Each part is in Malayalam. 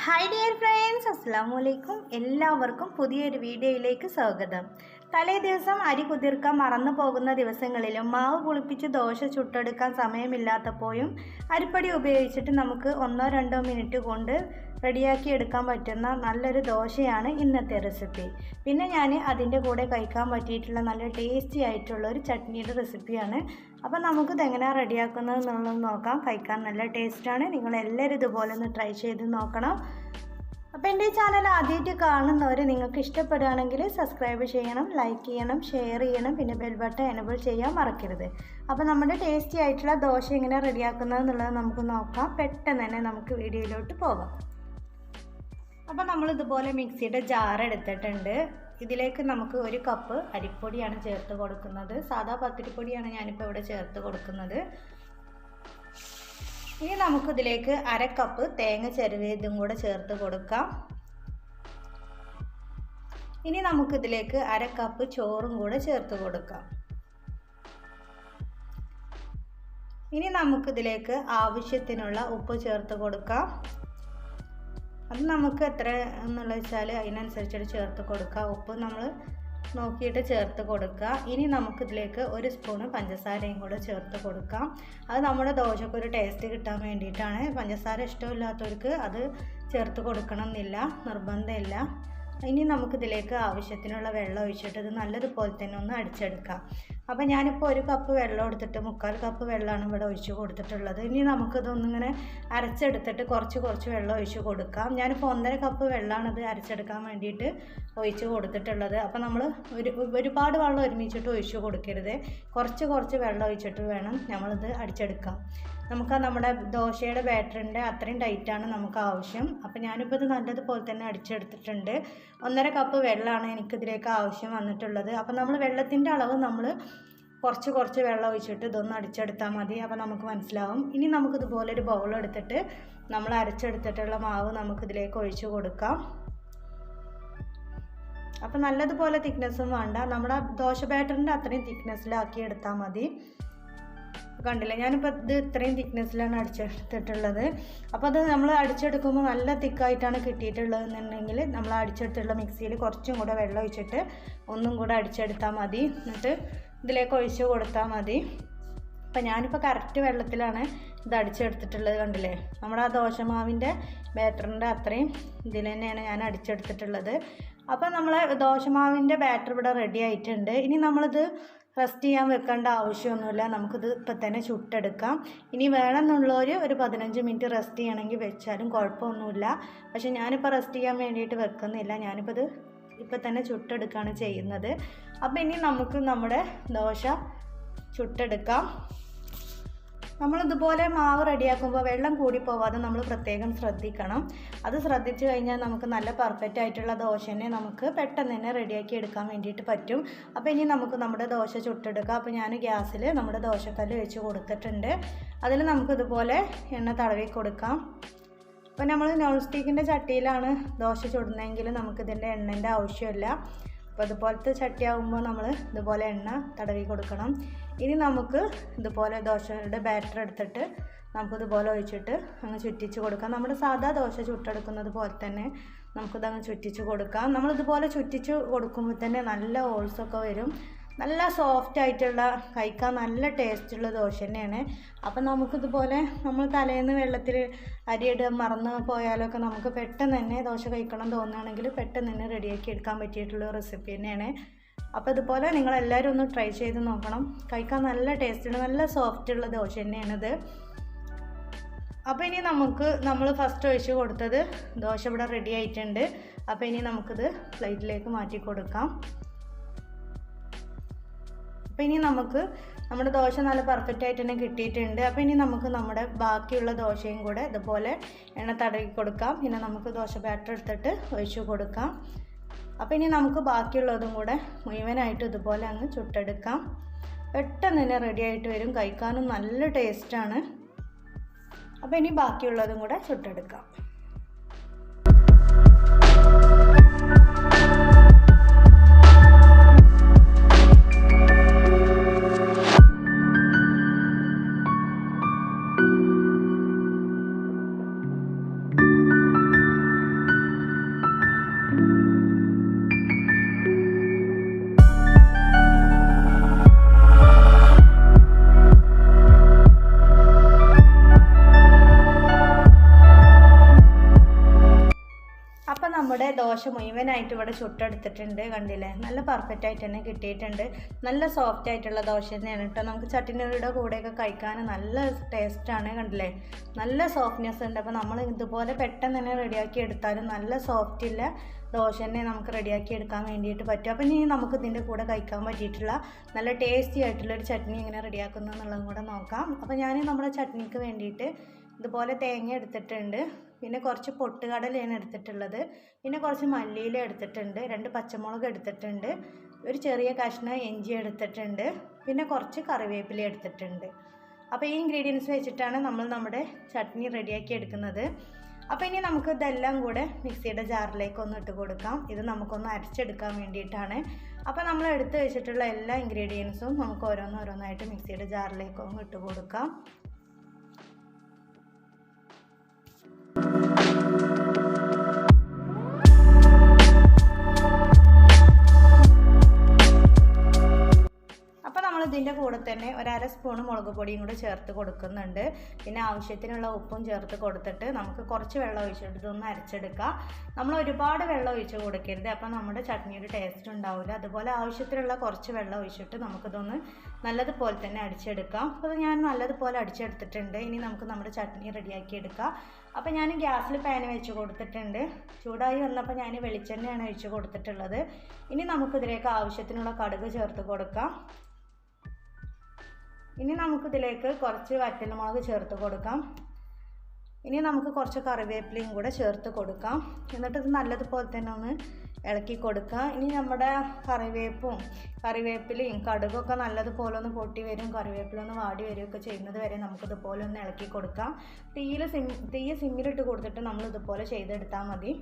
ഹായ് ഡിയർ ഫ്രണ്ട്സ്, അസ്സലാമു അലൈക്കും. എല്ലാവർക്കും പുതിയൊരു വീഡിയോയിലേക്ക് സ്വാഗതം. തലേ ദിവസം അരി കുതിർക്കാൻ മറന്നു പോകുന്ന ദിവസങ്ങളിലും മാവ് പുളിപ്പിച്ച് ദോശ ചുട്ടെടുക്കാൻ സമയമില്ലാത്തപ്പോഴും അരിപ്പൊടി ഉപയോഗിച്ചിട്ട് നമുക്ക് 1-2 മിനിറ്റ് കൊണ്ട് റെഡിയാക്കി എടുക്കാൻ പറ്റുന്ന നല്ലൊരു ദോശയാണ് ഇന്നത്തെ റെസിപ്പി. പിന്നെ ഞാൻ അതിൻ്റെ കൂടെ കഴിക്കാൻ പറ്റിയിട്ടുള്ള നല്ല ടേസ്റ്റി ആയിട്ടുള്ള ഒരു ചട്നിയുടെ റെസിപ്പിയാണ്. അപ്പോൾ നമുക്കിത് എങ്ങനെയാണ് റെഡിയാക്കുന്നത് എന്നുള്ളത് നോക്കാം. കഴിക്കാൻ നല്ല ടേസ്റ്റാണ്. നിങ്ങളെല്ലാവരും ഇതുപോലെ ഒന്ന് ട്രൈ ചെയ്ത് നോക്കണം. അപ്പോൾ എൻ്റെ ഈ ചാനൽ ആദ്യമായിട്ട് കാണുന്നവർ നിങ്ങൾക്ക് ഇഷ്ടപ്പെടുകയാണെങ്കിൽ സബ്സ്ക്രൈബ് ചെയ്യണം, ലൈക്ക് ചെയ്യണം, ഷെയർ ചെയ്യണം, പിന്നെ ബെൽ ബട്ടൺ എനേബിൾ ചെയ്യാൻ മറക്കരുത്. അപ്പോൾ നമ്മുടെ ടേസ്റ്റി ആയിട്ടുള്ള ദോശ എങ്ങനെ റെഡിയാക്കുന്നത് എന്നുള്ളത് നമുക്ക് നോക്കാം. പെട്ടെന്ന് തന്നെ നമുക്ക് വീഡിയോയിലോട്ട് പോകാം. അപ്പോൾ നമ്മളിതുപോലെ മിക്സിയുടെ ജാർ എടുത്തിട്ടുണ്ട്. ഇതിലേക്ക് നമുക്ക് 1 കപ്പ് അരിപ്പൊടിയാണ് ചേർത്ത് കൊടുക്കുന്നത്. സാധാ പത്തിരിപ്പൊടിയാണ് ഞാനിപ്പോൾ ഇവിടെ ചേർത്ത് കൊടുക്കുന്നത്. ഇനി നമുക്കിതിലേക്ക് 1/2 കപ്പ് തേങ്ങ ചിരവിയതും കൂടെ ചേർത്ത് കൊടുക്കാം. ഇനി നമുക്കിതിലേക്ക് 1/2 കപ്പ് ചോറും കൂടെ ചേർത്ത് കൊടുക്കാം. ഇനി നമുക്കിതിലേക്ക് ആവശ്യത്തിനുള്ള ഉപ്പ് ചേർത്ത് കൊടുക്കാം. അത് നമുക്ക് എത്ര എന്നുള്ളത് വെച്ചാൽ അതിനനുസരിച്ചിട്ട് ചേർത്ത് കൊടുക്കുക. ഉപ്പ് നമ്മൾ നോക്കിയിട്ട് ചേർത്ത് കൊടുക്കുക. ഇനി നമുക്കിതിലേക്ക് 1 സ്പൂണ് പഞ്ചസാരയും കൂടെ ചേർത്ത് കൊടുക്കാം. അത് നമ്മുടെ ദോശയ്ക്ക് ഒരു ടേസ്റ്റ് കിട്ടാൻ വേണ്ടിയിട്ടാണ്. പഞ്ചസാര ഇഷ്ടമില്ലാത്തവർക്ക് അത് ചേർത്ത് കൊടുക്കണം എന്നില്ല, നിർബന്ധമില്ല. ഇനി നമുക്കിതിലേക്ക് ആവശ്യത്തിനുള്ള വെള്ളം ഒഴിച്ചിട്ട് ഇത് നല്ലതുപോലെ തന്നെ ഒന്ന് അടിച്ചെടുക്കാം. അപ്പോൾ ഞാനിപ്പോൾ 1 കപ്പ് വെള്ളം എടുത്തിട്ട് 3/4 കപ്പ് വെള്ളമാണ് ഇവിടെ ഒഴിച്ച് കൊടുത്തിട്ടുള്ളത്. ഇനി നമുക്കിതൊന്നിങ്ങനെ അരച്ചെടുത്തിട്ട് കുറച്ച് വെള്ളം ഒഴിച്ച് കൊടുക്കാം. ഞാനിപ്പോൾ 1.5 കപ്പ് വെള്ളമാണ് ഇത് അരച്ചെടുക്കാൻ വേണ്ടിയിട്ട് ഒഴിച്ച് കൊടുത്തിട്ടുള്ളത്. അപ്പോൾ നമ്മൾ ഒരുപാട് വെള്ളം ഒരുമിച്ചിട്ട് ഒഴിച്ച് കൊടുക്കരുത്. കുറച്ച് വെള്ളം ഒഴിച്ചിട്ട് വേണം നമ്മളിത് അടിച്ചെടുക്കാം. നമുക്ക് നമ്മുടെ ദോശയുടെ ബാറ്ററിൻ്റെ അത്രയും ടൈറ്റാണ് നമുക്ക് ആവശ്യം. അപ്പോൾ ഞാനിപ്പോൾ ഇത് നല്ലതുപോലെ തന്നെ അടിച്ചെടുത്തിട്ടുണ്ട്. 1.5 കപ്പ് വെള്ളമാണ് എനിക്കിതിലേക്ക് ആവശ്യം വന്നിട്ടുള്ളത്. അപ്പോൾ നമ്മൾ വെള്ളത്തിൻ്റെ അളവ് നമ്മൾ കുറച്ച് വെള്ളം ഒഴിച്ചിട്ട് ഇതൊന്ന് അടിച്ചെടുത്താൽ മതി. അപ്പോൾ നമുക്ക് മനസ്സിലാവും. ഇനി നമുക്കിതുപോലെ ഒരു ബൗൾ എടുത്തിട്ട് നമ്മൾ അരച്ചെടുത്തിട്ടുള്ള മാവ് നമുക്കിതിലേക്ക് ഒഴിച്ച് കൊടുക്കാം. അപ്പോൾ നല്ലതുപോലെ തിക്നെസ്സും വേണ്ട, നമ്മുടെ ദോശ ബാറ്ററിൻ്റെ അത്രയും തിക്നെസ്സിലാക്കി എടുത്താൽ മതി. കണ്ടില്ലേ, ഞാനിപ്പോൾ ഇത് ഇത്രയും തിക്നെസ്സിലാണ് അടിച്ചെടുത്തിട്ടുള്ളത്. അപ്പോൾ അത് നമ്മൾ അടിച്ചെടുക്കുമ്പോൾ നല്ല തിക്കായിട്ടാണ് കിട്ടിയിട്ടുള്ളതെന്നുണ്ടെങ്കിൽ നമ്മൾ അടിച്ചെടുത്തിട്ടുള്ള മിക്സിയിൽ കുറച്ചും കൂടെ വെള്ളം ഒഴിച്ചിട്ട് ഒന്നും കൂടെ അടിച്ചെടുത്താൽ മതി. എന്നിട്ട് ഇതിലേക്ക് ഒഴിച്ച് കൊടുത്താൽ മതി. അപ്പോൾ ഞാനിപ്പോൾ കറക്റ്റ് വെള്ളത്തിലാണ് ഇത് അടിച്ചെടുത്തിട്ടുള്ളത്. കണ്ടില്ലേ, നമ്മുടെ ആ ദോശമാവിൻ്റെ ബാറ്ററിൻ്റെ അത്രയും ഇതിൽ തന്നെയാണ് ഞാൻ അടിച്ചെടുത്തിട്ടുള്ളത്. അപ്പോൾ നമ്മളെ ദോശമാവിൻ്റെ ബാറ്റർ ഇവിടെ റെഡി ആയിട്ടുണ്ട്. ഇനി നമ്മളിത് റെസ്റ്റ് ചെയ്യാൻ വെക്കേണ്ട ആവശ്യമൊന്നുമില്ല. നമുക്കിത് ഇപ്പം തന്നെ ചുട്ടെടുക്കാം. ഇനി വേണമെന്നുള്ളവർ ഒരു 15 മിനിറ്റ് റെസ്റ്റ് ചെയ്യണമെങ്കിൽ വെച്ചാലും കുഴപ്പമൊന്നുമില്ല. പക്ഷേ ഞാനിപ്പോൾ റെസ്റ്റ് ചെയ്യാൻ വേണ്ടിയിട്ട് വെക്കുന്നില്ല. ഞാനിപ്പോൾ ഇത് ഇപ്പം തന്നെ ചുട്ടെടുക്കുകയാണ് ചെയ്യുന്നത്. അപ്പോൾ ഇനി നമുക്ക് നമ്മുടെ ദോശ ചുട്ടെടുക്കാം. നമ്മളിതുപോലെ മാവ് റെഡിയാക്കുമ്പോൾ വെള്ളം കൂടി പോവാതെ നമ്മൾ പ്രത്യേകം ശ്രദ്ധിക്കണം. അത് ശ്രദ്ധിച്ചു കഴിഞ്ഞാൽ നമുക്ക് നല്ല പെർഫെക്റ്റ് ആയിട്ടുള്ള ദോശനെ നമുക്ക് പെട്ടെന്ന് തന്നെ റെഡിയാക്കി എടുക്കാൻ വേണ്ടിയിട്ട് പറ്റും. അപ്പോൾ ഇനി നമുക്ക് നമ്മുടെ ദോശ ചുട്ടെടുക്കാം. അപ്പോൾ ഞാൻ ഗ്യാസിൽ നമ്മുടെ ദോശക്കല്ല് വെച്ച് കൊടുത്തിട്ടുണ്ട്. അതിൽ നമുക്കിതുപോലെ എണ്ണ തടവി കൊടുക്കാം. അപ്പോൾ നമ്മൾ നോൺ സ്റ്റിക്കിൻ്റെ ചട്ടിയിലാണ് ദോശ ചുടുന്നതെങ്കിൽ നമുക്കിതിൻ്റെ എണ്ണേൻ്റെ ആവശ്യമില്ല. അപ്പോൾ ഇതുപോലത്തെ ചട്ടിയാകുമ്പോൾ നമ്മൾ ഇതുപോലെ എണ്ണ തടവി കൊടുക്കണം. ഇനി നമുക്ക് ഇതുപോലെ ദോശയുടെ ബാറ്റർ എടുത്തിട്ട് നമുക്കിതുപോലെ ഒഴിച്ചിട്ട് അങ്ങ് ചുറ്റിച്ച് കൊടുക്കാം. നമ്മുടെ സാധാ ദോശ ചുട്ടെടുക്കുന്നത് പോലെ തന്നെ നമുക്കിതങ്ങ് ചുറ്റിച്ച് കൊടുക്കാം. നമ്മളിതുപോലെ ചുറ്റിച്ച് കൊടുക്കുമ്പോൾ തന്നെ നല്ല ഹോൾസൊക്കെ വരും. നല്ല സോഫ്റ്റ് ആയിട്ടുള്ള, കഴിക്കാൻ നല്ല ടേസ്റ്റുള്ള ദോശ തന്നെയാണ്. അപ്പം നമുക്കിതുപോലെ നമ്മൾ തലേന്ന് വെള്ളത്തിൽ അരിയിടാൻ മറന്ന് പോയാലൊക്കെ നമുക്ക് പെട്ടെന്ന് തന്നെ ദോശ കഴിക്കണം തോന്നുകയാണെങ്കിൽ പെട്ടെന്ന് തന്നെ റെഡിയാക്കി എടുക്കാൻ പറ്റിയിട്ടുള്ള റെസിപ്പി തന്നെയാണ്. അപ്പോൾ ഇതുപോലെ നിങ്ങളെല്ലാവരും ഒന്ന് ട്രൈ ചെയ്ത് നോക്കണം. കഴിക്കാൻ നല്ല ടേസ്റ്റുള്ള, നല്ല സോഫ്റ്റുള്ള ദോശ തന്നെയാണിത്. അപ്പോൾ ഇനി നമ്മൾ ഫസ്റ്റ് ഒഴിച്ച് കൊടുത്തത് ദോശ ഇവിടെ റെഡി ആയിട്ടുണ്ട്. അപ്പോൾ ഇനി നമുക്കിത് പ്ലേറ്റിലേക്ക് മാറ്റി കൊടുക്കാം. അപ്പോൾ ഇനി നമുക്ക് നമ്മുടെ ദോശ നല്ല പെർഫെക്റ്റ് ആയിട്ട് തന്നെ കിട്ടിയിട്ടുണ്ട്. അപ്പോൾ ഇനി നമുക്ക് നമ്മുടെ ബാക്കിയുള്ള ദോശയും കൂടെ ഇതുപോലെ എണ്ണ തടവി കൊടുക്കാം. പിന്നെ നമുക്ക് ദോശ ബാറ്റർ എടുത്തിട്ട് ഒഴിച്ച് കൊടുക്കാം. അപ്പോൾ ഇനി നമുക്ക് ബാക്കിയുള്ളതും കൂടെ മുഴുവനായിട്ട് ഇതുപോലെ അങ്ങ് ചുട്ടെടുക്കാം. പെട്ടെന്ന് തന്നെ റെഡി ആയിട്ട് വരും. കഴിക്കാനും നല്ല ടേസ്റ്റാണ്. അപ്പോൾ ഇനി ബാക്കിയുള്ളതും കൂടെ ചുട്ടെടുക്കാം. ദോശ മുഴുവനായിട്ട് ഇവിടെ ചുട്ടെടുത്തിട്ടുണ്ട്. കണ്ടില്ലേ, നല്ല പെർഫെക്റ്റ് ആയിട്ട് തന്നെ കിട്ടിയിട്ടുണ്ട്. നല്ല സോഫ്റ്റ് ആയിട്ടുള്ള ദോശ തന്നെയാണ് കേട്ടോ. നമുക്ക് ചട്ടിനിയുടെ കൂടെയൊക്കെ കഴിക്കാൻ നല്ല ടേസ്റ്റാണ്. കണ്ടില്ലേ, നല്ല സോഫ്റ്റ്നെസ് ഉണ്ട്. അപ്പോൾ നമ്മൾ ഇതുപോലെ പെട്ടെന്ന് തന്നെ റെഡിയാക്കി എടുത്താലും നല്ല സോഫ്റ്റുള്ള ദോശ തന്നെ നമുക്ക് റെഡിയാക്കി എടുക്കാൻ വേണ്ടിയിട്ട് പറ്റും. അപ്പോൾ ഇനി നമുക്ക് ഇതിൻ്റെ കൂടെ കഴിക്കാൻ പറ്റിയിട്ടുള്ള നല്ല ടേസ്റ്റി ആയിട്ടുള്ളൊരു ചട്നി എങ്ങനെ റെഡിയാക്കുന്നു എന്നുള്ളതും കൂടെ നോക്കാം. അപ്പോൾ ഞാൻ നമ്മുടെ ചട്നിക്ക് വേണ്ടിയിട്ട് ഇതുപോലെ തേങ്ങ എടുത്തിട്ടുണ്ട്, പിന്നെ കുറച്ച് പൊട്ടുകടലയാണ് എടുത്തിട്ടുള്ളത്, പിന്നെ കുറച്ച് മല്ലിയില എടുത്തിട്ടുണ്ട്, 2 പച്ചമുളക് എടുത്തിട്ടുണ്ട്, ഒരു ചെറിയ കഷ്ണം ഇഞ്ചി എടുത്തിട്ടുണ്ട്, പിന്നെ കുറച്ച് കറിവേപ്പില എടുത്തിട്ടുണ്ട്. അപ്പോൾ ഈ ഇൻഗ്രീഡിയൻസ് വെച്ചിട്ടാണ് നമ്മൾ നമ്മുടെ ചട്നി റെഡിയാക്കി എടുക്കുന്നത്. അപ്പോൾ ഇനി നമുക്ക് ഇതെല്ലാം കൂടെ മിക്സിയുടെ ജാറിലേക്ക് ഒന്ന് ഇട്ട് കൊടുക്കാം. ഇത് നമുക്കൊന്ന് അരച്ചെടുക്കാൻ വേണ്ടിയിട്ടാണ്. അപ്പോൾ നമ്മൾ എടുത്ത് വെച്ചിട്ടുള്ള എല്ലാ ഇൻഗ്രീഡിയൻസും നമുക്ക് ഓരോന്നോരോന്നായിട്ട് മിക്സിയുടെ ജാറിലേക്ക് ഒന്ന് ഇട്ട് കൊടുക്കാം. ഇതിൻ്റെ കൂടെ തന്നെ 1/2 സ്പൂൺ മുളക് പൊടിയും കൂടെ ചേർത്ത് കൊടുക്കുന്നുണ്ട്. പിന്നെ ആവശ്യത്തിനുള്ള ഉപ്പും ചേർത്ത് കൊടുത്തിട്ട് നമുക്ക് കുറച്ച് വെള്ളം ഒഴിച്ചിട്ട് ഇതൊന്ന് അരച്ചെടുക്കാം. നമ്മൾ ഒരുപാട് വെള്ളം ഒഴിച്ച് കൊടുക്കരുത്, അപ്പോൾ നമ്മുടെ ചട്നിയുടെ ടേസ്റ്റ് ഉണ്ടാവില്ല. അതുപോലെ ആവശ്യത്തിനുള്ള കുറച്ച് വെള്ളം ഒഴിച്ചിട്ട് നമുക്കിതൊന്ന് നല്ലതുപോലെ തന്നെ അടിച്ചെടുക്കാം. അപ്പോൾ ഞാൻ നല്ലതുപോലെ അടിച്ചെടുത്തിട്ടുണ്ട്. ഇനി നമുക്ക് നമ്മുടെ ചട്നി റെഡിയാക്കി എടുക്കാം. അപ്പോൾ ഞാൻ ഗ്യാസിൽ പാൻ വെച്ച് കൊടുത്തിട്ടുണ്ട്. ചൂടായി വന്നപ്പോൾ ഞാൻ വെളിച്ചെണ്ണയാണ് ഒഴിച്ച് കൊടുത്തിട്ടുള്ളത്. ഇനി നമുക്കിതിലേക്ക് ആവശ്യത്തിനുള്ള കടുക് ചേർത്ത് കൊടുക്കാം. ഇനി നമുക്കിതിലേക്ക് കുറച്ച് വറ്റൽമുളക് ചേർത്ത് കൊടുക്കാം. ഇനി നമുക്ക് കുറച്ച് കറിവേപ്പിലയും കൂടെ ചേർത്ത് കൊടുക്കാം. എന്നിട്ട് ഇത് നല്ലതുപോലെ തന്നെ ഒന്ന് ഇളക്കി കൊടുക്കുക. ഇനി നമ്മുടെ കറിവേപ്പിലയും കടുകൊക്കെ നല്ലതുപോലെ ഒന്ന് പൊട്ടി വരും, കറിവേപ്പില ഒന്ന് വാടി വരികയൊക്കെ ചെയ്യുന്നത് വരെ നമുക്കിതുപോലെ ഒന്ന് ഇളക്കി കൊടുക്കാം. തീയ സിമ്മിലിട്ട് കൊടുത്തിട്ട് നമ്മൾ ഇതുപോലെ ചെയ്തെടുത്താൽ മതി.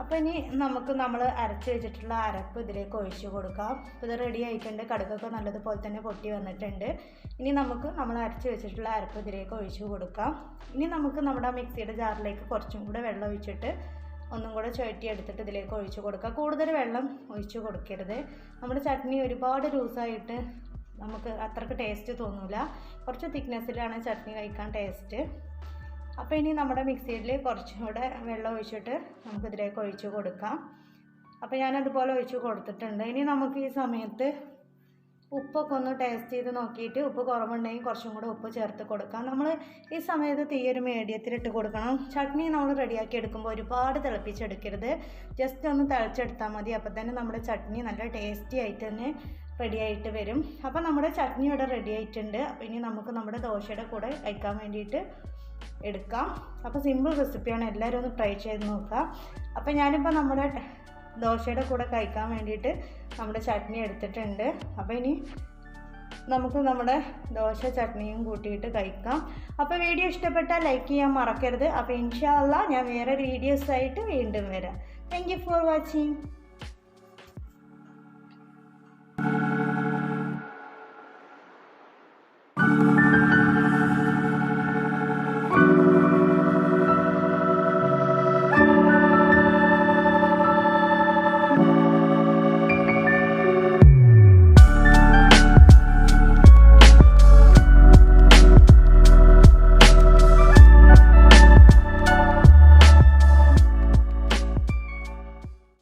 അപ്പോൾ ഇനി നമുക്ക് നമ്മൾ അരച്ച് വെച്ചിട്ടുള്ള അരപ്പ് ഇതിലേക്ക് ഒഴിച്ച് കൊടുക്കാം. അപ്പോൾ ഇത് റെഡി ആയിട്ടുണ്ട്. കടുകൊക്കെ നല്ലതുപോലെ തന്നെ പൊട്ടി വന്നിട്ടുണ്ട്. ഇനി നമുക്ക് നമ്മൾ അരച്ച് വെച്ചിട്ടുള്ള അരപ്പ് ഇതിലേക്ക് ഒഴിച്ച് കൊടുക്കാം. ഇനി നമുക്ക് നമ്മുടെ മിക്സിയുടെ ജാറിലേക്ക് കുറച്ചും കൂടെ വെള്ളം ഒഴിച്ചിട്ട് ഒന്നും കൂടെ ചുഴറ്റി എടുത്തിട്ട് ഇതിലേക്ക് ഒഴിച്ച് കൊടുക്കുക. കൂടുതൽ വെള്ളം ഒഴിച്ച് കൊടുക്കരുത്. നമ്മുടെ ചട്നി ഒരുപാട് ലൂസായിട്ട് നമുക്ക് അത്രയ്ക്ക് ടേസ്റ്റ് തോന്നില്ല. കുറച്ച് തിക്നെസ്സിലാണ് ചട്നി കഴിക്കാൻ ടേസ്റ്റ്. അപ്പോൾ ഇനി നമ്മുടെ മിക്സിയിൽ കുറച്ചും കൂടെ വെള്ളം ഒഴിച്ചിട്ട് നമുക്കിതിലേക്ക് ഒഴിച്ച് കൊടുക്കാം. അപ്പോൾ ഞാനതുപോലെ ഒഴിച്ച് കൊടുത്തിട്ടുണ്ട്. ഇനി നമുക്ക് ഈ സമയത്ത് ഉപ്പൊക്കെ ഒന്ന് ടേസ്റ്റ് ചെയ്ത് നോക്കിയിട്ട് ഉപ്പ് കുറവുണ്ടെങ്കിൽ കുറച്ചും കൂടെ ഉപ്പ് ചേർത്ത് കൊടുക്കാം. നമ്മൾ ഈ സമയത്ത് തീ ഒരു മീഡിയത്തിലിട്ട് കൊടുക്കണം. ചട്നി നമ്മൾ റെഡിയാക്കി എടുക്കുമ്പോൾ ഒരുപാട് തിളപ്പിച്ചെടുക്കരുത്, ജസ്റ്റ് ഒന്ന് തിളച്ചെടുത്താൽ മതി. അപ്പോൾ തന്നെ നമ്മുടെ ചട്നി നല്ല ടേസ്റ്റി ആയിട്ട് തന്നെ റെഡി ആയിട്ട് വരും. അപ്പോൾ നമ്മുടെ ചട്നി ഇവിടെ റെഡി ആയിട്ടുണ്ട്. അപ്പോൾ ഇനി നമുക്ക് നമ്മുടെ ദോശയുടെ കൂടെ കഴിക്കാൻ വേണ്ടിയിട്ട് എടുക്കാം. അപ്പോൾ സിമ്പിൾ റെസിപ്പിയാണ്, എല്ലാവരും ഒന്ന് ട്രൈ ചെയ്ത് നോക്കുക. അപ്പോൾ ഞാനിപ്പോൾ നമ്മുടെ ദോശയുടെ കൂടെ കഴിക്കാൻ വേണ്ടിയിട്ട് നമ്മുടെ ചട്നി എടുത്തിട്ടുണ്ട്. അപ്പോൾ ഇനി നമുക്ക് നമ്മുടെ ദോശ ചട്നിയും കൂട്ടിയിട്ട് കഴിക്കാം. അപ്പോൾ വീഡിയോ ഇഷ്ടപ്പെട്ടാൽ ലൈക്ക് ചെയ്യാൻ മറക്കരുത്. അപ്പോൾ ഇൻഷാ അല്ലാഹ് ഞാൻ വേറെ വീഡിയോസായിട്ട് വീണ്ടും വരാം. Thank you for watching.